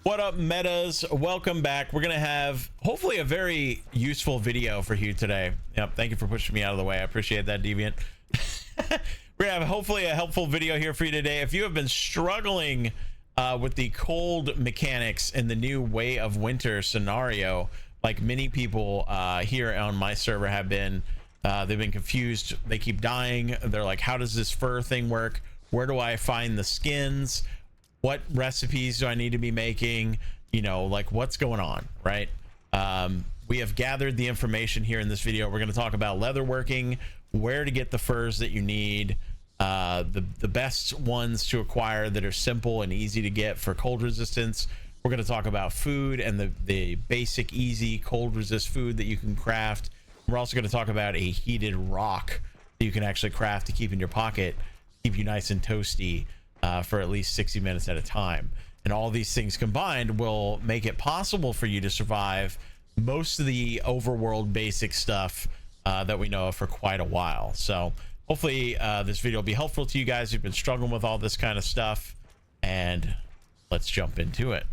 What up, metas? Welcome back. We're gonna have hopefully a very useful video for you today. Yep, thank you for pushing me out of the way. I appreciate that, Deviant. We're gonna have hopefully a helpful video here for you today. If you have been struggling with the cold mechanics in the new Way of Winter scenario, like many people here on my server have been, they've been confused. They keep dying. They're like, how does this fur thing work? Where do I find the skins? What recipes do I need to be making? You know, like what's going on, right? We have gathered the information here in this video. We're going to talk about leatherworking, where to get the furs that you need, the best ones to acquire that are simple and easy to get for cold resistance. We're going to talk about food and the basic, easy cold resist food that you can craft. We're also going to talk about a heated rock that you can actually craft to keep in your pocket, keep you nice and toasty for at least 60 minutes at a time. And all these things combined will make it possible for you to survive most of the overworld basic stuff that we know of for quite a while. So hopefully this video will be helpful to you guys who've been struggling with all this kind of stuff, and let's jump into it.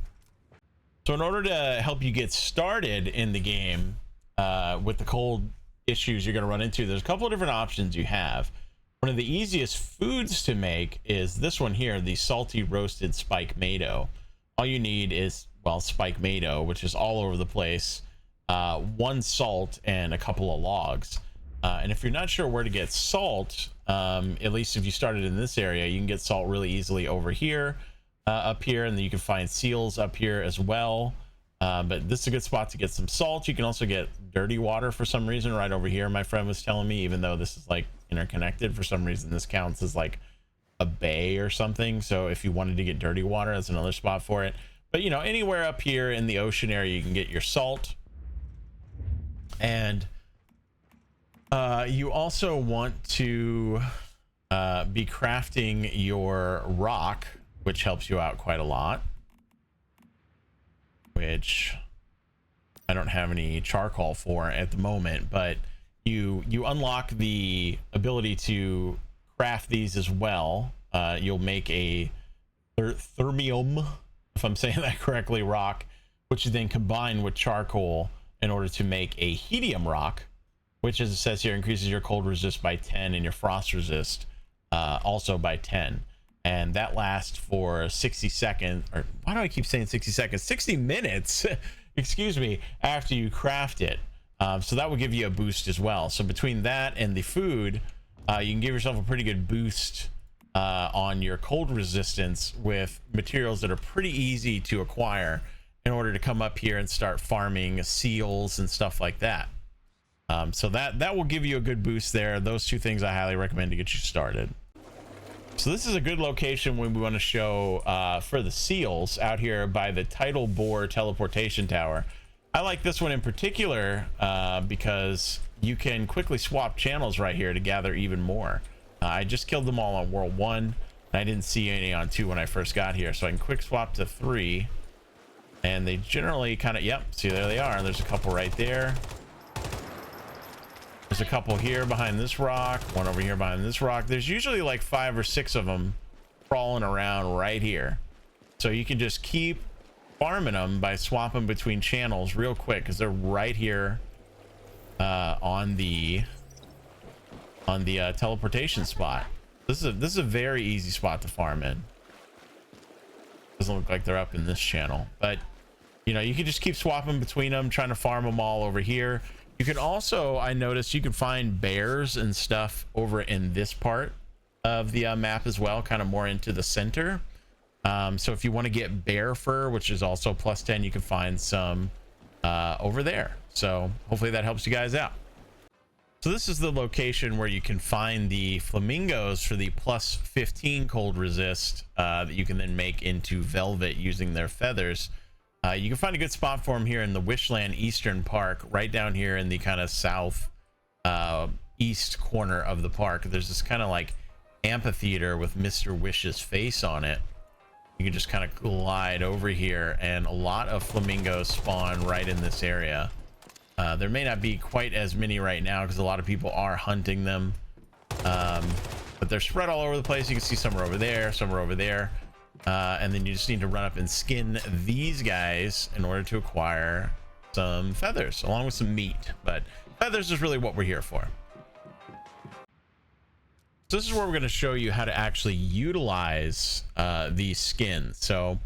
So in order to help you get started in the game with the cold issues you're going to run into, there's a couple of different options you have. One of the easiest foods to make is this one here, the salty roasted spike mado. All you need is, well, spike mado, which is all over the place, one salt and a couple of logs. And if you're not sure where to get salt, at least if you started in this area, you can get salt really easily over here, up here, and then you can find seals up here as well. But this is a good spot to get some salt. You can also get dirty water for some reason right over here. My friend was telling me, even though this is like interconnected, for some reason this counts as like a bay or something. So if you wanted to get dirty water, that's another spot for it. But you know, anywhere up here in the ocean area, you can get your salt. And you also want to be crafting your rock, which helps you out quite a lot, which I don't have any charcoal for at the moment, but you unlock the ability to craft these as well. You'll make a thermium, if I'm saying that correctly, rock, which you then combine with charcoal in order to make a helium rock, which, as it says here, increases your cold resist by 10 and your frost resist also by 10. And that lasts for 60 seconds, or why do I keep saying 60 seconds? 60 minutes, excuse me, after you craft it. So that will give you a boost as well. So between that and the food, you can give yourself a pretty good boost on your cold resistance with materials that are pretty easy to acquire in order to come up here and start farming seals and stuff like that. So that will give you a good boost there. Those two things I highly recommend to get you started. So this is a good location when we want to show for the seals out here by the tidal bore teleportation tower. I like this one in particular because you can quickly swap channels right here to gather even more. I just killed them all on World 1, and I didn't see any on 2 when I first got here. So I can quick swap to 3, and they generally kind of, yep, see, there they are. There's a couple right there. There's a couple here behind this rock, one over here behind this rock. There's usually like 5 or 6 of them crawling around right here. So you can just keep farming them by swapping between channels real quick, because they're right here on the teleportation spot. This is a very easy spot to farm in. Doesn't look like they're up in this channel, but you know, you can just keep swapping between them, trying to farm them all over here. You can also, I noticed, you can find bears and stuff over in this part of the map as well, kind of more into the center. So if you want to get bear fur, which is also plus 10, you can find some over there. So hopefully that helps you guys out. So this is the location where you can find the flamingos for the plus 15 cold resist that you can then make into velvet using their feathers. You can find a good spot for them here in the Wishland Eastern Park, right down here in the kind of south east corner of the park. There's this kind of like amphitheater with Mr. Wish's face on it. You can just kind of glide over here, and a lot of flamingos spawn right in this area. There may not be quite as many right now because a lot of people are hunting them, but they're spread all over the place. You can see some are over there, some are over there. And then you just need to run up and skin these guys in order to acquire some feathers along with some meat, but feathers is really what we're here for. So this is where we're going to show you how to actually utilize these skins. So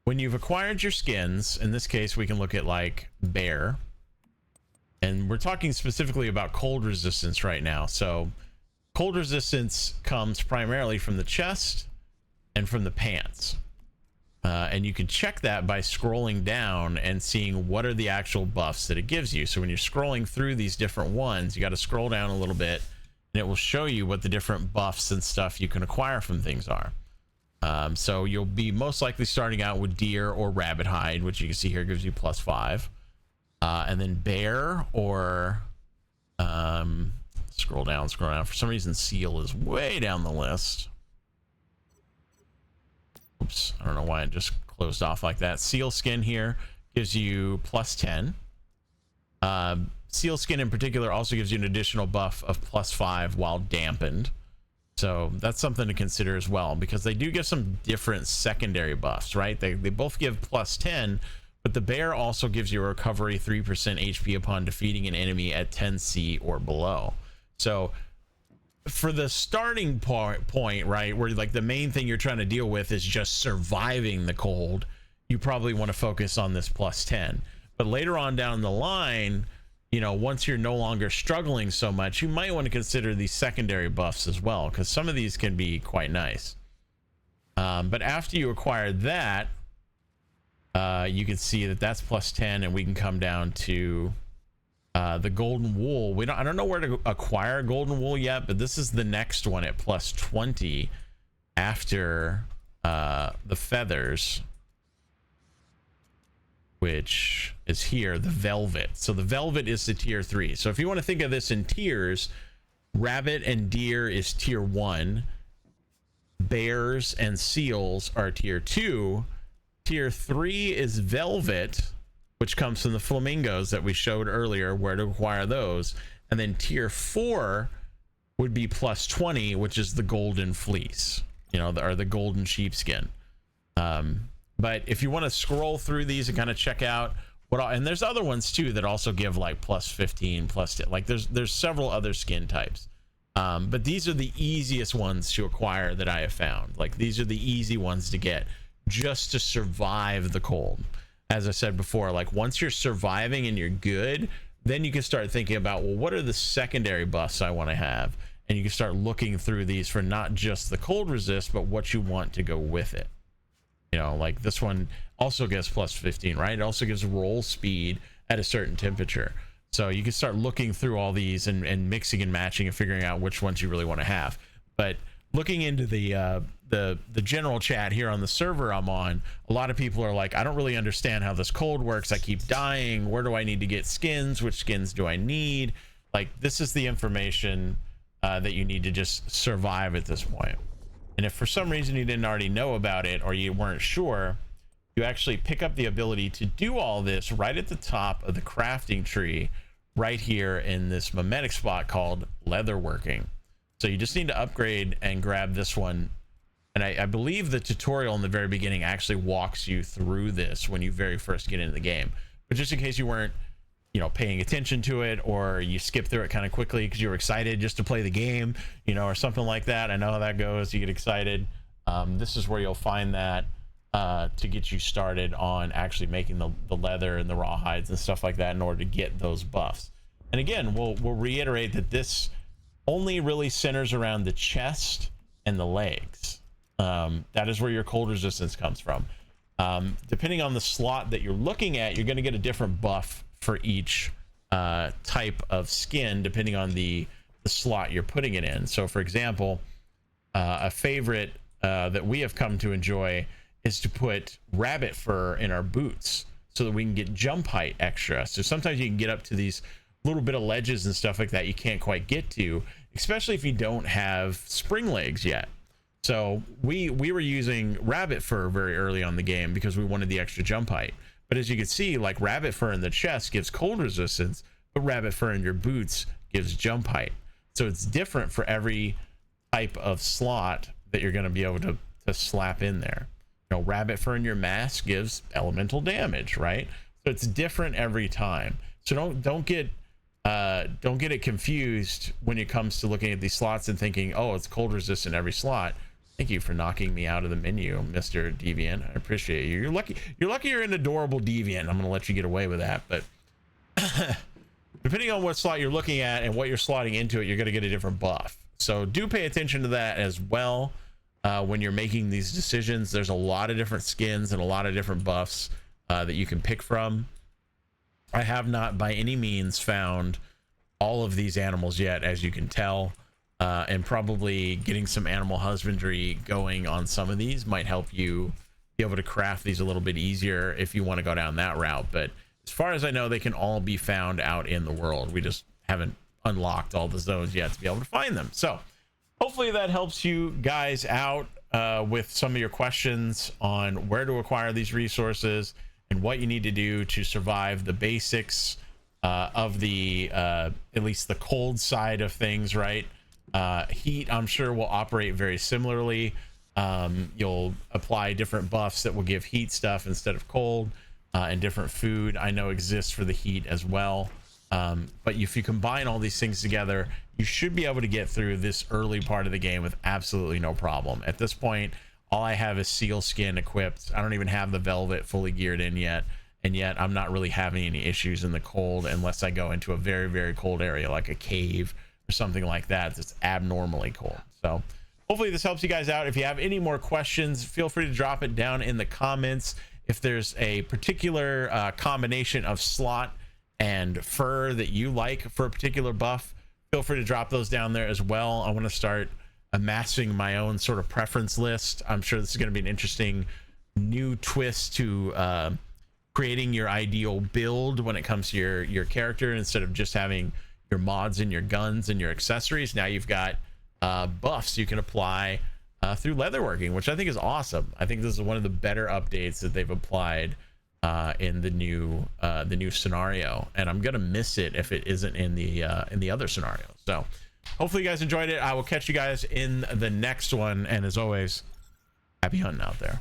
when you've acquired your skins, in this case we can look at like bear, and we're talking specifically about cold resistance right now. So cold resistance comes primarily from the chest and from the pants, and you can check that by scrolling down and seeing what are the actual buffs that it gives you. So when you're scrolling through these different ones, you got to scroll down a little bit and it will show you what the different buffs and stuff you can acquire from things are. So you'll be most likely starting out with deer or rabbit hide, which you can see here gives you +5, and then bear or scroll down. For some reason seal is way down the list. Oops, I don't know why it just closed off like that. Seal skin here gives you +10. Seal skin in particular also gives you an additional buff of +5 while dampened. So that's something to consider as well, because they do give some different secondary buffs, right? They both give +10, but the bear also gives you a recovery 3% HP upon defeating an enemy at 10C or below. So for the starting point, right, where like the main thing you're trying to deal with is just surviving the cold, you probably want to focus on this +10. But later on down the line, you know, once you're no longer struggling so much, you might want to consider these secondary buffs as well, because some of these can be quite nice. But after you acquire that, you can see that that's +10, and we can come down to the golden wool. I don't know where to acquire golden wool yet, but this is the next one at +20 after the feathers, which is here, the velvet. So the velvet is the tier 3. So if you want to think of this in tiers, rabbit and deer is tier 1, bears and seals are tier 2, tier 3 is velvet, which comes from the flamingos that we showed earlier, where to acquire those, and then tier 4 would be +20, which is the golden fleece, you know, or the golden sheepskin. But if you want to scroll through these and kind of check out what all, and there's other ones too that also give like +15, +10, like there's several other skin types, but these are the easiest ones to acquire that I have found. Like these are the easy ones to get just to survive the cold. As I said before, like once you're surviving and you're good, then you can start thinking about, well, what are the secondary buffs I want to have, and you can start looking through these for not just the cold resist, but what you want to go with it. You know, like this one also gives +15, right? It also gives roll speed at a certain temperature. So you can start looking through all these and mixing and matching and figuring out which ones you really want to have. But looking into the general chat here on the server I'm on, a lot of people are like, I don't really understand how this cold works. I keep dying. Where do I need to get skins? Which skins do I need? Like, this is the information that you need to just survive at this point. And if for some reason you didn't already know about it or you weren't sure, you actually pick up the ability to do all this right at the top of the crafting tree right here in this mimetic spot called leatherworking. So you just need to upgrade and grab this one. And I believe the tutorial in the very beginning actually walks you through this when you very first get into the game. But just in case you weren't, you know, paying attention to it, or you skip through it kind of quickly because you were excited just to play the game, you know, or something like that. I know how that goes. You get excited. This is where you'll find that to get you started on actually making the leather and the raw hides and stuff like that in order to get those buffs. And again, we'll reiterate that this only really centers around the chest and the legs. That is where your cold resistance comes from. Depending on the slot that you're looking at, you're going to get a different buff for each type of skin depending on the slot you're putting it in. So for example, a favorite that we have come to enjoy is to put rabbit fur in our boots so that we can get jump height extra. So sometimes you can get up to these little bit of ledges and stuff like that you can't quite get to, especially if you don't have spring legs yet. So we were using rabbit fur very early on the game because we wanted the extra jump height. But as you can see, like rabbit fur in the chest gives cold resistance, but rabbit fur in your boots gives jump height. So it's different for every type of slot that you're going to be able to slap in there. rabbit fur in your mask gives elemental damage, right? So it's different every time. So don't get it confused when it comes to looking at these slots and thinking, oh, it's cold resistant every slot. Thank you for knocking me out of the menu, Mr. Deviant. I appreciate you. You're lucky you're an adorable deviant. I'm gonna let you get away with that, but depending on what slot you're looking at and what you're slotting into it, you're gonna get a different buff. So do pay attention to that as well when you're making these decisions. There's a lot of different skins and a lot of different buffs that you can pick from. I have not by any means found all of these animals yet, as you can tell, and probably getting some animal husbandry going on some of these might help you be able to craft these a little bit easier if you want to go down that route. But as far as I know, they can all be found out in the world. We just haven't unlocked all the zones yet to be able to find them. So hopefully that helps you guys out with some of your questions on where to acquire these resources and what you need to do to survive the basics of the at least the cold side of things, right? Heat, I'm sure, will operate very similarly. You'll apply different buffs that will give heat stuff instead of cold, and different food I know exists for the heat as well. But if you combine all these things together, you should be able to get through this early part of the game with absolutely no problem. At this point, all I have is seal skin equipped. I don't even have the velvet fully geared in yet, and yet I'm not really having any issues in the cold unless I go into a very, very cold area like a cave or something like that that's abnormally cold. So hopefully this helps you guys out. If you have any more questions, feel free to drop it down in the comments. If there's a particular combination of slot and fur that you like for a particular buff, feel free to drop those down there as well. I want to start amassing my own sort of preference list. I'm sure this is going to be an interesting new twist to creating your ideal build when it comes to your character. Instead of just having your mods and your guns and your accessories, now you've got buffs you can apply through leatherworking, which I think is awesome. I think this is one of the better updates that they've applied in the new scenario, and I'm gonna miss it if it isn't in the other scenario. So hopefully you guys enjoyed it. I will catch you guys in the next one, and as always, happy hunting out there.